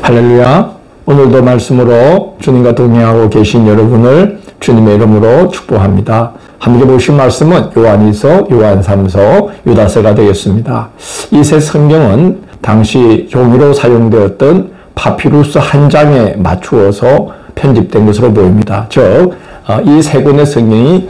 할렐루야. 오늘도 말씀으로 주님과 동행하고 계신 여러분을 주님의 이름으로 축복합니다. 함께 보신 말씀은 요한일서, 요한3서, 유다서가 되겠습니다. 이 세 성경은 당시 종이로 사용되었던 파피루스 한 장에 맞추어서 편집된 것으로 보입니다. 즉, 이 세 권의 성경이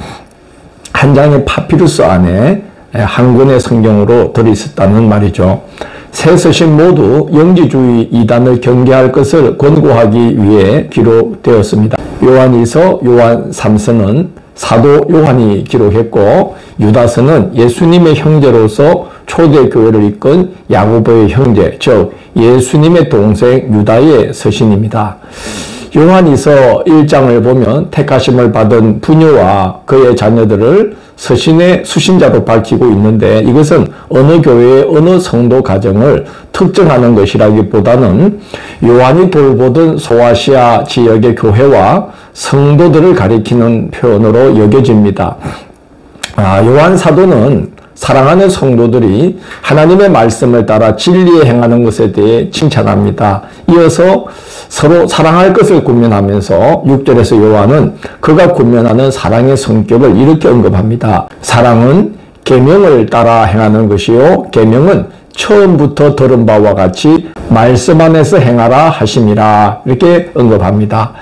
한 장의 파피루스 안에 한 권의 성경으로 들어있었다는 말이죠. 세 서신 모두 영지주의 이단을 경계할 것을 권고하기 위해 기록되었습니다. 요한일서, 요한3서는 사도 요한이 기록했고, 유다서는 예수님의 형제로서 초대교회를 이끈 야고보의 형제, 즉 예수님의 동생 유다의 서신입니다. 요한일서 1장을 보면 택하심을 받은 부녀와 그의 자녀들을 서신의 수신자로 밝히고 있는데, 이것은 어느 교회의 어느 성도 가정을 특정하는 것이라기보다는 요한이 돌보던 소아시아 지역의 교회와 성도들을 가리키는 표현으로 여겨집니다. 요한 사도는 사랑하는 성도들이 하나님의 말씀을 따라 진리에 행하는 것에 대해 칭찬합니다. 이어서 서로 사랑할 것을 권면하면서 6절에서 요한은 그가 권면하는 사랑의 성격을 이렇게 언급합니다. 사랑은 계명을 따라 행하는 것이요, 계명은 처음부터 들은 바와 같이 말씀 안에서 행하라 하심이라, 이렇게 언급합니다.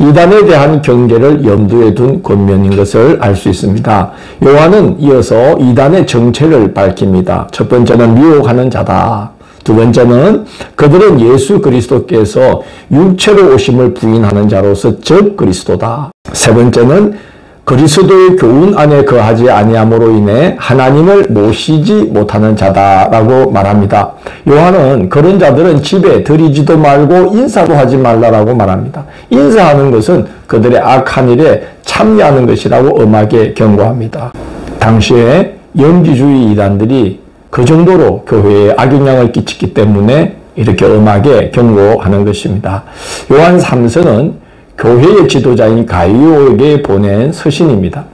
이단에 대한 경계를 염두에 둔 권면인 것을 알 수 있습니다. 요한은 이어서 이단의 정체를 밝힙니다. 첫 번째는 미혹하는 자다. 두 번째는 그들은 예수 그리스도께서 육체로 오심을 부인하는 자로서 즉 그리스도다. 세 번째는 그리스도의 교훈 안에 거하지 아니함으로 인해 하나님을 모시지 못하는 자다라고 말합니다. 요한은 그런 자들은 집에 들이지도 말고 인사도 하지 말라라고 말합니다. 인사하는 것은 그들의 악한 일에 참여하는 것이라고 엄하게 경고합니다. 당시에 영지주의 이단들이 그 정도로 교회에 악영향을 끼쳤기 때문에 이렇게 엄하게 경고하는 것입니다. 요한 3서는 교회의 지도자인 가이오에게 보낸 서신입니다.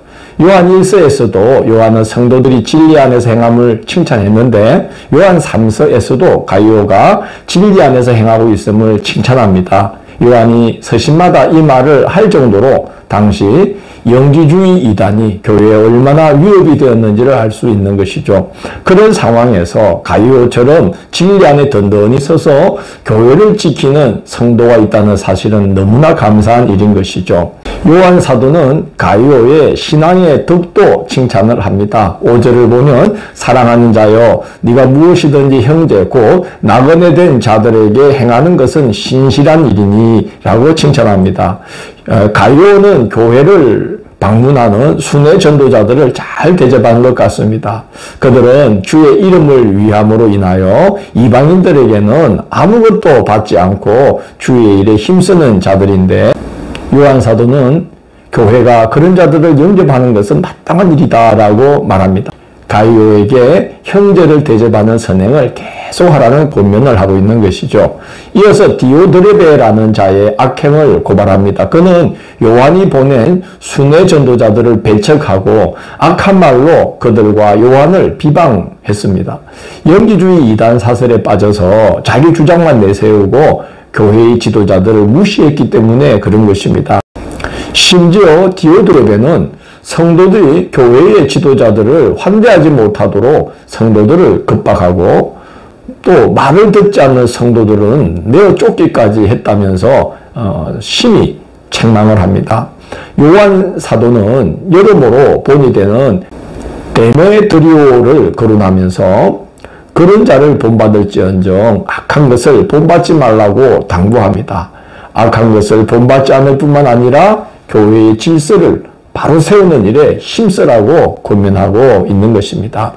요한 1서에서도 요한은 성도들이 진리 안에서 행함을 칭찬했는데, 요한 3서에서도 가이오가 진리 안에서 행하고 있음을 칭찬합니다. 요한이 서신마다 이 말을 할 정도로 당시 영지주의 이단이 교회에 얼마나 위협이 되었는지를 알 수 있는 것이죠. 그런 상황에서 가이오처럼 진리 안에 든든히 서서 교회를 지키는 성도가 있다는 사실은 너무나 감사한 일인 것이죠. 요한 사도는 가이오의 신앙의 덕도 칭찬을 합니다. 5절을 보면 사랑하는 자여 네가 무엇이든지 형제 곧 나그네 된 자들에게 행하는 것은 신실한 일이니 라고 칭찬합니다. 가이오는 교회를 방문하는 순회 전도자들을 잘 대접하는 것 같습니다. 그들은 주의 이름을 위함으로 인하여 이방인들에게는 아무것도 받지 않고 주의 일에 힘쓰는 자들인데, 요한 사도는 교회가 그런 자들을 영접하는 것은 마땅한 일이다라고 말합니다. 가이오에게 형제를 대접하는 선행을 계속하라는 권면을 하고 있는 것이죠. 이어서 디오드레베라는 자의 악행을 고발합니다. 그는 요한이 보낸 순회 전도자들을 배척하고 악한 말로 그들과 요한을 비방했습니다. 영지주의 이단 사설에 빠져서 자기 주장만 내세우고 교회의 지도자들을 무시했기 때문에 그런 것입니다. 심지어 디오드레베는 성도들이 교회의 지도자들을 환대하지 못하도록 성도들을 급박하고, 또 말을 듣지 않는 성도들은 내어 쫓기까지 했다면서 심히 책망을 합니다. 요한 사도는 여러모로 본이 되는 데메드리오를 거론하면서 그런 자를 본받을지언정 악한 것을 본받지 말라고 당부합니다. 악한 것을 본받지 않을 뿐만 아니라 교회의 질서를 바로 세우는 일에 힘쓰라고 권면하고 있는 것입니다.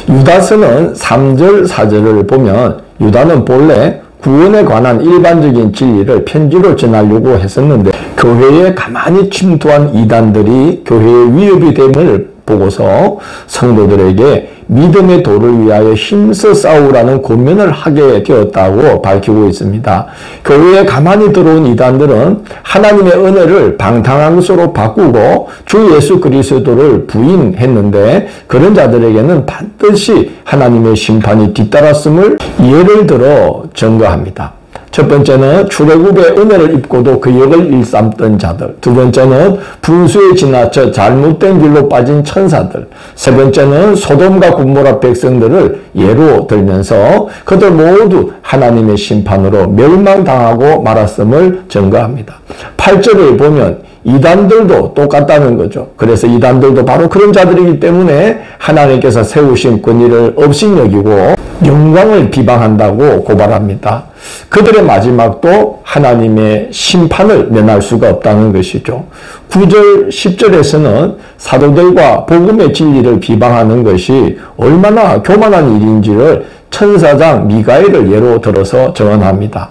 유다서는 3절, 4절을 보면 유다는 본래 구원에 관한 일반적인 진리를 편지로 전하려고 했었는데, 교회에 가만히 침투한 이단들이 교회의 위협이 됨을 보고서 성도들에게 믿음의 도를 위하여 힘써 싸우라는 권면을 하게 되었다고 밝히고 있습니다. 교회에 가만히 들어온 이단들은 하나님의 은혜를 방탕한 것으로 바꾸고 주 예수 그리스도를 부인했는데, 그런 자들에게는 반드시 하나님의 심판이 뒤따랐음을 예를 들어 증거합니다. 첫 번째는 출애굽의 은혜를 입고도 그 역을 일삼던 자들. 두 번째는 분수에 지나쳐 잘못된 길로 빠진 천사들. 세 번째는 소돔과 고모라 백성들을 예로 들면서 그들 모두 하나님의 심판으로 멸망당하고 말았음을 증거합니다. 8절을 보면 이단들도 똑같다는 거죠. 그래서 이단들도 바로 그런 자들이기 때문에 하나님께서 세우신 권위를 업신여기고 영광을 비방한다고 고발합니다. 그들의 마지막도 하나님의 심판을 면할 수가 없다는 것이죠. 9절, 10절에서는 사도들과 복음의 진리를 비방하는 것이 얼마나 교만한 일인지를 천사장 미가엘을 예로 들어서 증언합니다.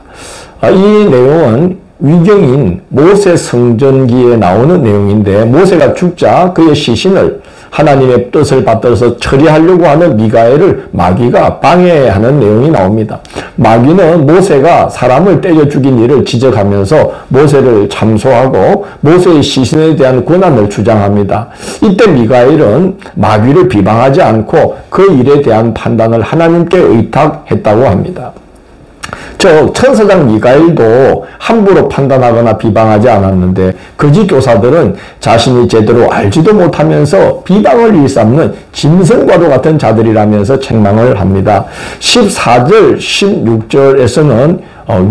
이 내용은 위경인 모세 성전기에 나오는 내용인데 모세가 죽자 그의 시신을 하나님의 뜻을 받들어서 처리하려고 하는 미가엘을 마귀가 방해하는 내용이 나옵니다. 마귀는 모세가 사람을 때려 죽인 일을 지적하면서 모세를 참소하고 모세의 시신에 대한 권한을 주장합니다. 이때 미가엘은 마귀를 비방하지 않고 그 일에 대한 판단을 하나님께 의탁했다고 합니다. 즉 천사장 미가엘도 함부로 판단하거나 비방하지 않았는데 거짓 교사들은 자신이 제대로 알지도 못하면서 비방을 일삼는 짐승과도 같은 자들이라면서 책망을 합니다. 14절, 16절에서는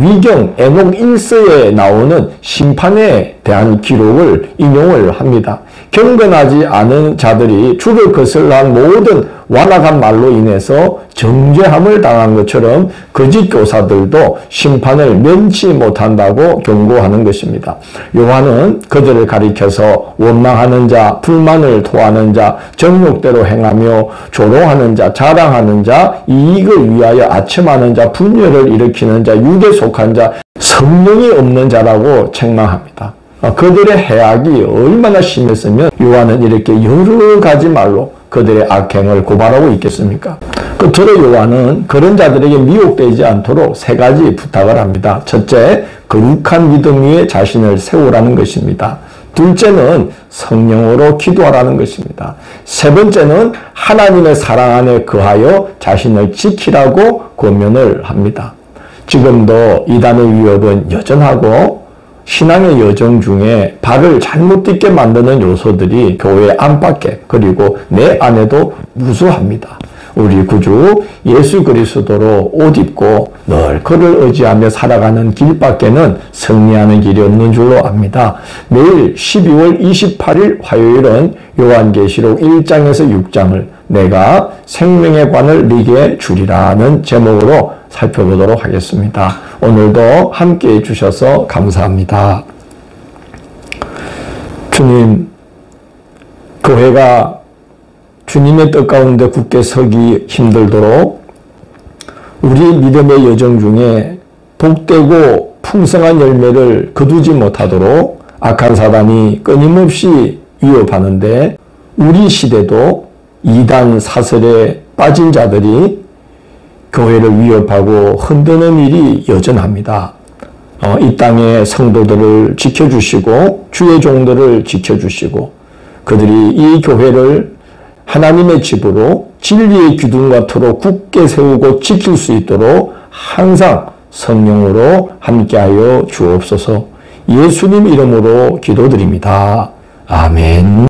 위경 에녹 1서에 나오는 심판에 대한 기록을 인용을 합니다. 경건하지 않은 자들이 주를 거슬러한 모든 완악한 말로 인해서 정죄함을 당한 것처럼 거짓 교사들도 심판을 면치 못한다고 경고하는 것입니다. 요한은 그들을 가리켜서 원망하는 자, 불만을 토하는 자, 정욕대로 행하며 조롱하는 자, 자랑하는 자, 이익을 위하여 아첨하는 자, 분열을 일으키는 자, 육에 속한 자, 성령이 없는 자라고 책망합니다. 그들의 해악이 얼마나 심했으면 요한은 이렇게 여러 가지 말로 그들의 악행을 고발하고 있겠습니까? 끝으로 요한은 그런 자들에게 미혹되지 않도록 세 가지 부탁을 합니다. 첫째, 거룩한 믿음 위에 자신을 세우라는 것입니다. 둘째는 성령으로 기도하라는 것입니다. 세 번째는 하나님의 사랑 안에 거하여 자신을 지키라고 권면을 합니다. 지금도 이단의 위협은 여전하고 신앙의 여정 중에 발을 잘못 딛게 만드는 요소들이 교회 안팎에 그리고 내 안에도 무수합니다. 우리 구주 예수 그리스도로 옷 입고 늘 그를 의지하며 살아가는 길밖에는 승리하는 길이 없는 줄로 압니다. 내일 12월 28일 화요일은 요한계시록 1장에서 6장을 내가 생명의 관을 네게 주리라는 제목으로 살펴보도록 하겠습니다. 오늘도 함께해 주셔서 감사합니다. 주님, 교회가 주님의 뜻 가운데 굳게 서기 힘들도록 우리 믿음의 여정 중에 복되고 풍성한 열매를 거두지 못하도록 악한 사단이 끊임없이 위협하는데 우리 시대도 이단 사설에 빠진 자들이 교회를 위협하고 흔드는 일이 여전합니다. 이 땅의 성도들을 지켜주시고 주의 종들을 지켜주시고 그들이 이 교회를 하나님의 집으로 진리의 기둥과 터로 굳게 세우고 지킬 수 있도록 항상 성령으로 함께하여 주옵소서. 예수님 이름으로 기도드립니다. 아멘.